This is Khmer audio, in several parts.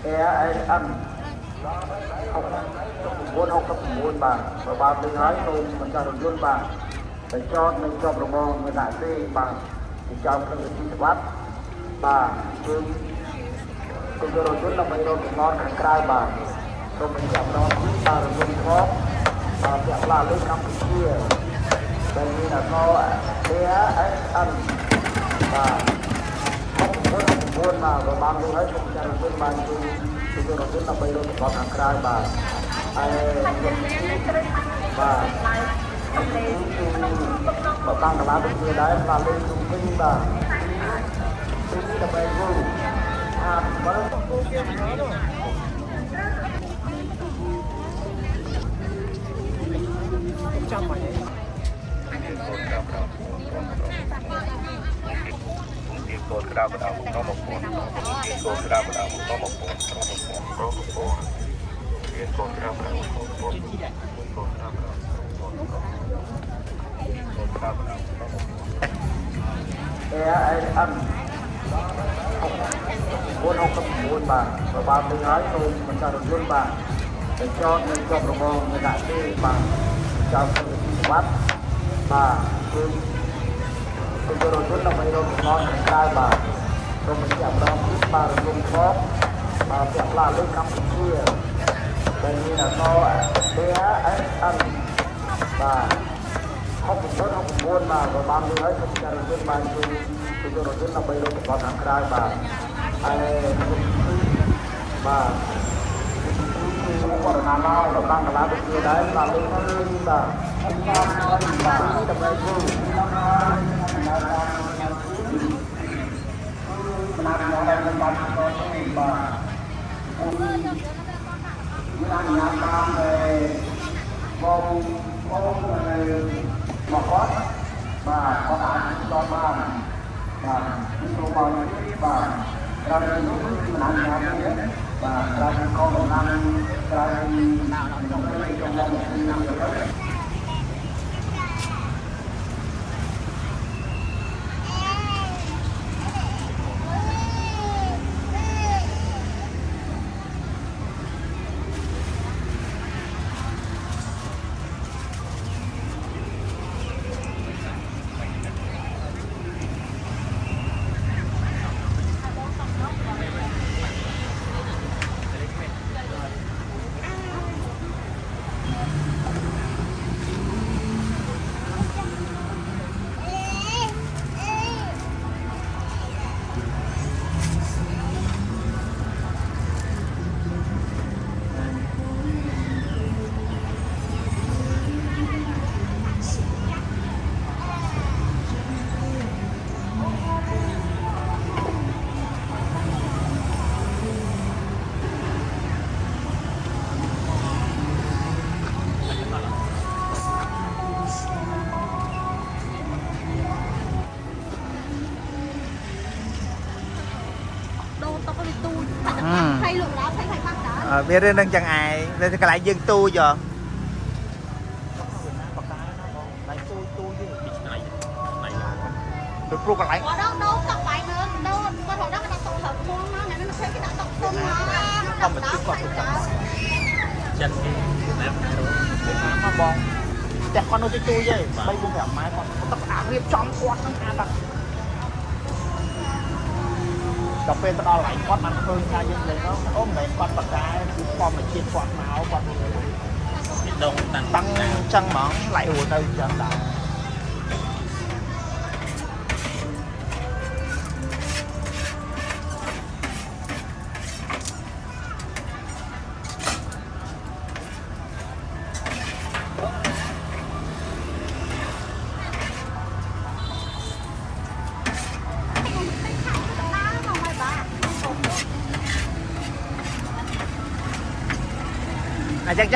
EAN 469 បាទបើលើហើយសូមបញ្ចុះរថយន្តបាទទៅចតនៅជាប់របងមិនដាក់ទេបាទពីចោលក្នុងវិធីច្បាប់បាទគឺគុំរថយន្តដើម្បីរកកំណត់ខាងក្រៅបាទសូមបញ្ជាក់ម្ដងទៀតបាទរថយន្តខបបាទពាក់ផ្លាកលើកម្ពុជាដែលមានអក្សរ EAN បាទ9បាទបើបានលើហើយសូមចាត់រថយន្តបានគឺរថយន្តដើម្បីរកកំណត់ខាងក្រៅបាទហើយបាទបើតាំងកន្លងទៅដែរផ្លាកលើជុំវិញបាទទីនេះដើម្បីគូបើគូគេមិនដល់ចាំមកនេះកូនក្រៅបណ្ដៅក្នុងមកពូនកូនក្រៅបណ្ដៅក្នុងមកពូនកូនក្រៅបណ្ដៅក្នុងមកពូកូនក្រៅបណ្ដៅក្នុងមកពូកូនក្រៅបណ្ដៅក្នុងមកពូEAN 469បាទបើបានលើហើយសូមបញ្ចុះរថយន្តបាទទៅចតនៅជាប់របងមិនដាក់ទេបាទចោលក្នុងវិធីច្បាប់បាទគឺរថយន្តដើម្បីរកកំណត់ខាងក្រៅបាទសូមបញ្ជាក់ម្ដងទៀតបាទរថយន្តខបបាទពាក់ផ្លាកលើកម្ពុជាដែលមានអក្សរ EAN បាទ69បាទបើបានលើហើយសូមចាត់រថយន្តបានគឺរថយន្តដើម្បីរកកំណត់ខាងក្រៅបាទហើយបាទបរិណាឡោដល់តាំងកន្លងទៅដែរបាទលើទៅបាទបាទដើម្បីគូណាត់មកដល់បានទៅបាទមានអាញាតាមបងមកគាត់បាទគាត់អាចដល់បានបាទគ្រូបងបាទក្រៅពីនោះគឺមិនអាចញ៉ាំទេបាទក្រៅពីកងកម្លាំងក្រៅពីក្នុងនៃកម្លាំងគឺវារឿងនឹងចឹងឯងនៅកន្លែងយើងទូចហ៎ទៅព្រោះកន្លែងដូរទឹកបាយមើលដូរគាត់រកដាក់តុកត្រូវធំណាអ្នកនឹងធ្វើគេដាក់តុកធំណាធម្មតាគាត់ចិត្តគេណាបងតែគាត់នៅទីទូចទេ3 4 5ម៉ែគាត់ទឹកអារៀបចំគាត់នឹងអាដាក់ដល់ពេលទៅដល់កន្លែងគាត់បានឃើញថាយើងលេងទៅអូមិនមែនគាត់បកកាយគឺធម្មជាតិគាត់មកគាត់មានដងតាំងអញ្ចឹងហ្មងឡៃហួរទៅអញ្ចឹងដែរ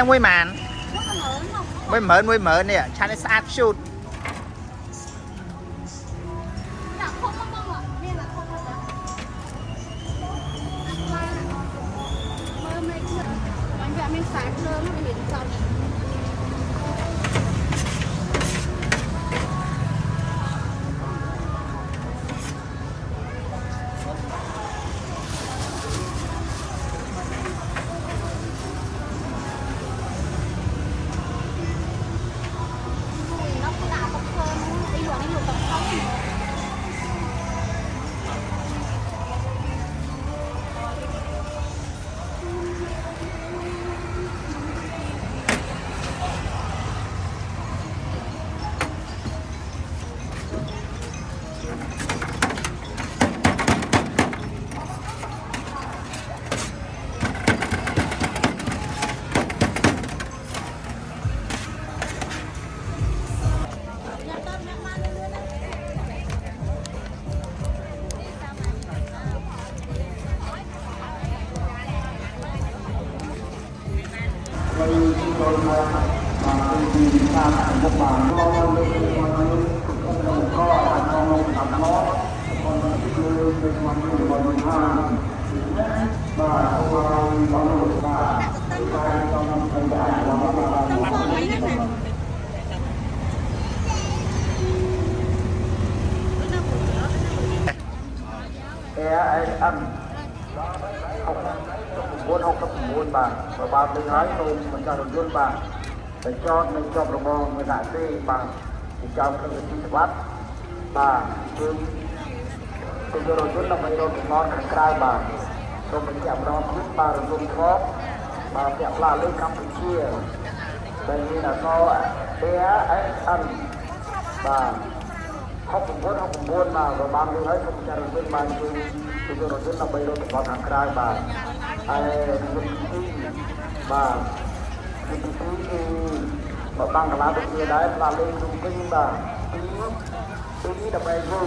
ចឹងមួយម៉ាន10000នេះឆានស្អាតឈូត ăn học cấp 9 bà và bà từng nói tôi mình cho được luôn bà để cho mình cho đồng bào người đại sĩ bà thì cho các người tin bắt bà tôi cho rồi chút là mình cho tụi nó khăn cài bà rồi mình chạm đó giúp bà rồi dùng khó bà sẽ là lên Campuchia đây như là có bé ấy ăn bà học cùng buôn mà và ban người ấy không trả được bên ban tôi rồi chút là bây giờ tụi nó khăn cài bà ai bà mà bang lá được như đấy là lên trung kinh bà tí đập bay ru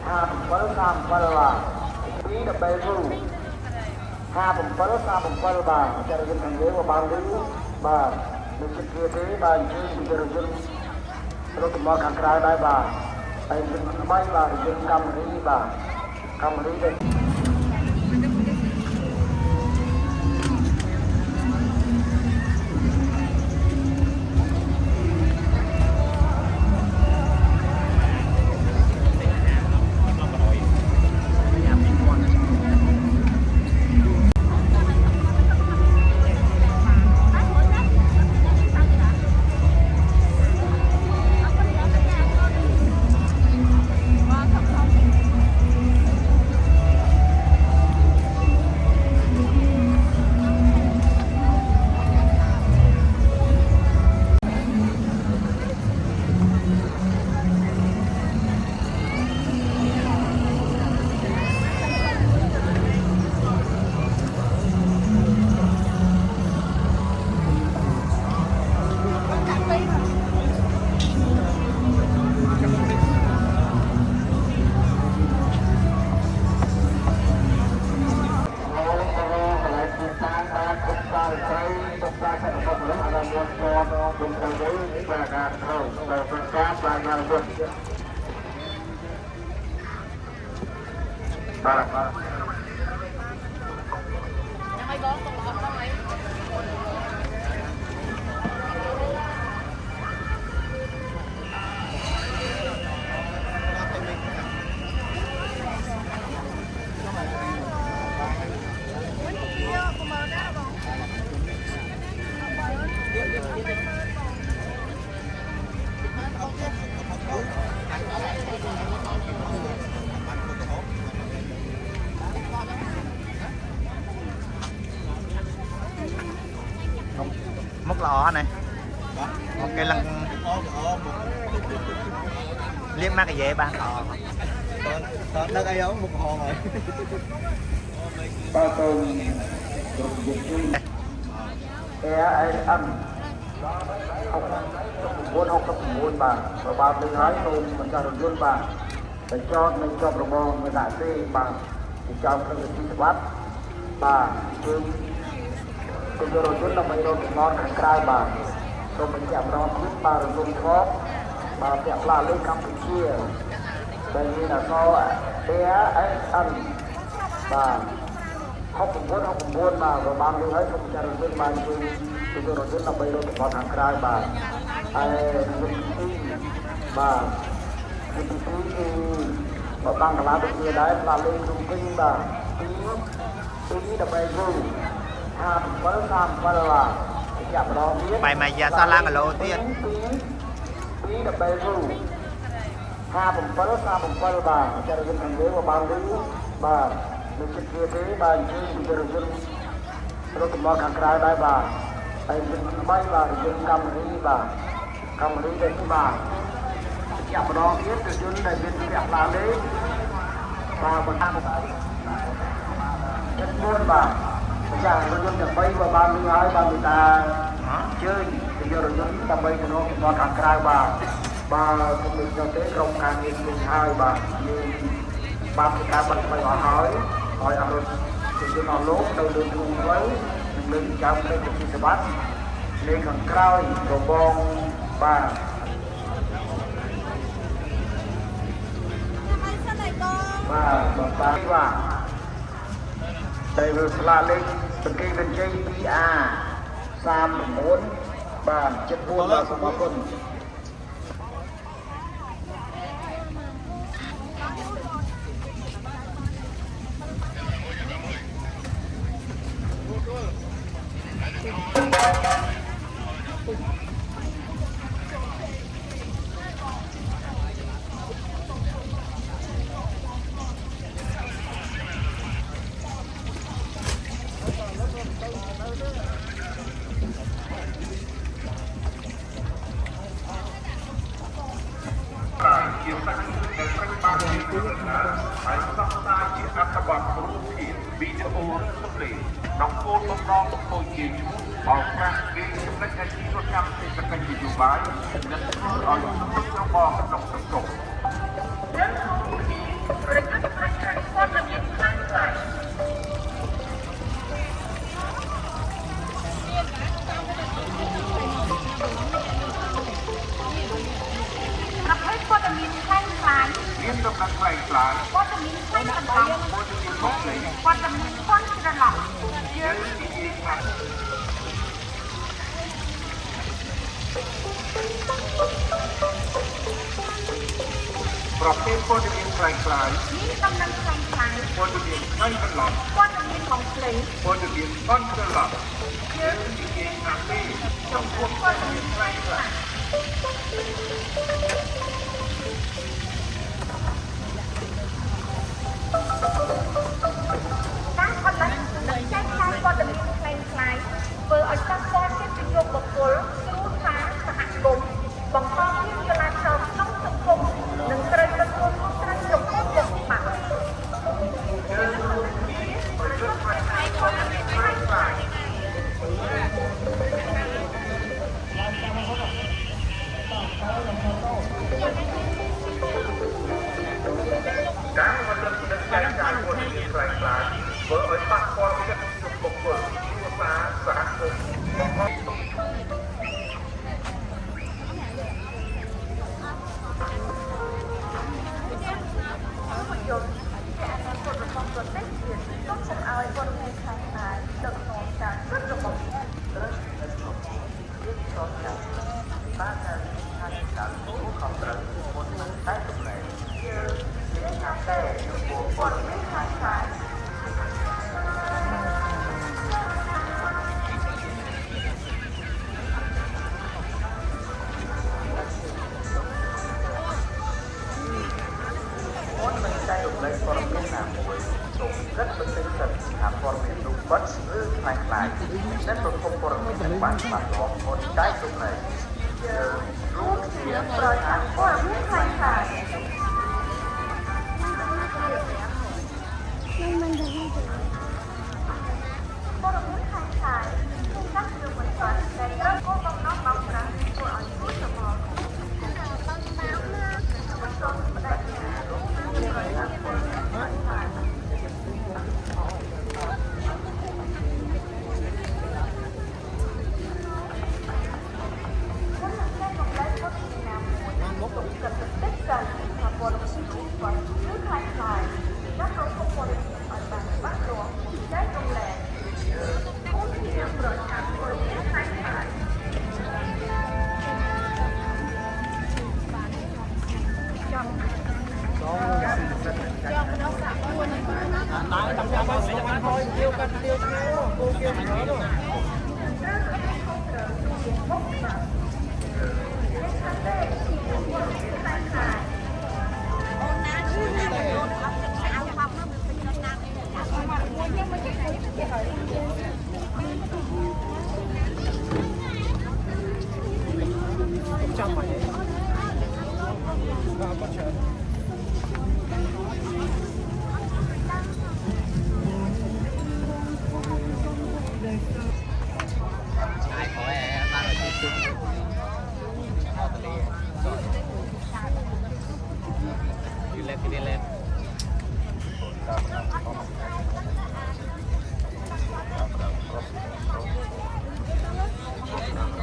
ha sam là tí đập bay ru ha sam bà cho nên thằng ghế mà bang đứng bà mình sẽ kia thế bà chứ bây giờ rồi tụi nó khăn cài đây bà ai mình bay bà rồi cầm đi đây múc lò này một cái lần liếm mắt cái dễ ba đất ấy giống một hồ rồi ba tôm ai ăn học cấp 9 bà và bà từng nói tôi mình cho được luôn bà để cho mình cho đồng bào người đại sĩ bà thì cho các người tin bắt bà tôi rồi chút là mình cho tụi nó khăn cài bà rồi mình chạm đó giúp bà rồi dùng khó bà sẽ là lên Campuchia đây như là có bé ấy ăn bà học cùng buôn mà và ban người ấy không trả được bên ban tôi rồi chút là bây giờ tụi nó khăn cài bà ai bà mà bang lá được như đấy là lên trung kinh bà tí đập bay ru ha sam là chạm đó biết mày ra sao lang ở lô tiên tí đập bay ru ha sam bà cho nên thằng ghế mà bang đứng bà mình sẽ kia thế bà chứ rồi tụi nó khăn cài đây bà ai mình bay bà rồi cầm đi đây bà chạm đó biết từ chỗ này bên chạm là đấy bà còn ăn chất buôn bà chả có dân được bay và ba mươi ai ba người ta chơi bây giờ rồi dân ta bay cho nó càng cài bà cũng được cho tế công càng nghìn cùng hai bà như ba người ta bật bay họ hỏi ăn rồi thì nó lốt đâu được cùng với mình trong đây cũng sẽ bắt lên còn cao đồ bông ba ba đây là lên bên kia bên chơi PA Sam muốn ba chất buôn là sama punជាសាច់ដែលត្រូវបានរៀបចំឡើងហើយផ្សព្វផ្សាយជាអត្ថបទរូបភាពវីដេអូសំឡេងក្នុងគោលបំណងធ្វើជាឈ្មោះបោកប្រាស់គេចំណុចអាជីវកម្មសេដ្ឋកិច្ចនយោបាយនិងធ្វើឲ្យខ្លួនរបស់ក្នុងសង្គមមានដំណឹងខ្លាំងខ្លាព័ត៌មានខ្លាំងខ្លាំងព័ត៌មានមកលេងព័ត៌មានប៉ុនច្រឡំយើងនិយាយថាប្រភេទព័ត៌មានខ្លាំងខ្លាមានដំណឹងខ្លាំងខ្លាំងព័ត៌មានខ្លាំងច្រឡំព័ត៌មានមកលេងព័ត៌មានប៉ុនច្រឡំយើងនិយាយថាពេលចំពោះព័ត៌មានខ្លាំងខ្លាំងការផលិតនិងចែកចាយព័ត៌មានខ្លាំងៗធ្វើឲ្យប៉ះពាល់កិត្តិយសបុគ្គលគ្រួសារសហគមន៍បង្កភាពចលាចលក្នុងសង្គមនិងត្រូវទទួលខុសត្រូវចំពោះមុខច្បាប់ការផលិតនិងចែកចាយព័ត៌មានខ្លាំងៗធ្វើឲ្យប៉ះពាល់កិត្តិយសបុគ្គលគ្រួសារសហគមន៍បង្កយន្តជាអនាគតរបស់ប្រទេសជាតិទុកកុំឲ្យព័ត៌មានខ្លាំងៗដឹកនាំការគិតរបស់អ្នកត្រូវតែគ្រប់គ្រងបានតែខាងការទទួលខុសត្រូវមុននឹងតែចំណេះយើងអាចតែយកព័ត៌មានខ្លាំងៗព័ត៌មានណាមួយសូមគិតបន្តិចសិនថាព័ត៌មាននោះពិតឬខ្លាំងខ្លាយដែលប្រភពព័ត៌មានទាំងបានច្បាស់លាស់មុនចែកចំណែករួមគ្នាប្រឆាំងព័ត៌មានខ្លាំងខ្លាយព័ត៌មានខ្លាំងខ្លាយគឺការយកបន្ទាត់ដែលត្រូវគោលបំណងបោកប្រាស់ធ្វើឲ្យគូសម Terima kasih.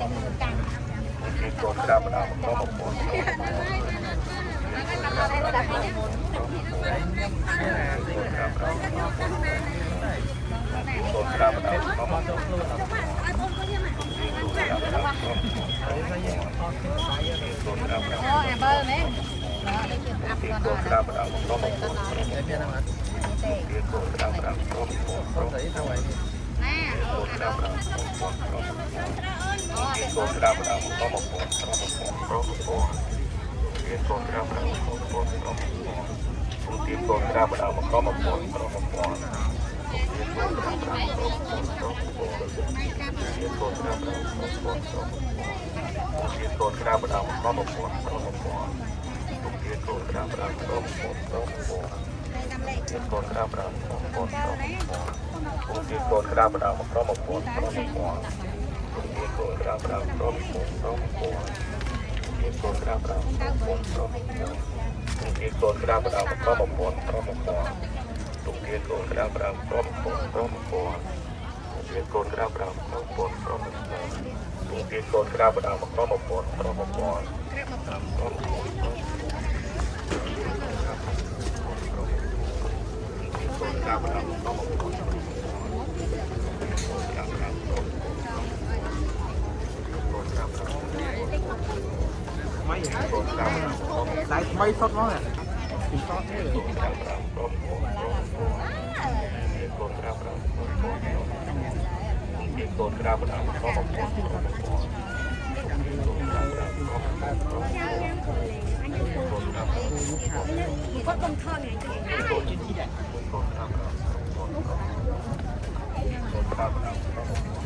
โกนกระดาษก็มาปนโกนกระดาษก็มาปน bơ đấy đó để chụp ập vào đó Để kia nào ạ? Không thấy sao vậy? nè lại mấy sốt nó này sốt thế rồi có con thơ này Hãy subscribe cho kênh Ghiền Mì Gõ để không bỏ lỡ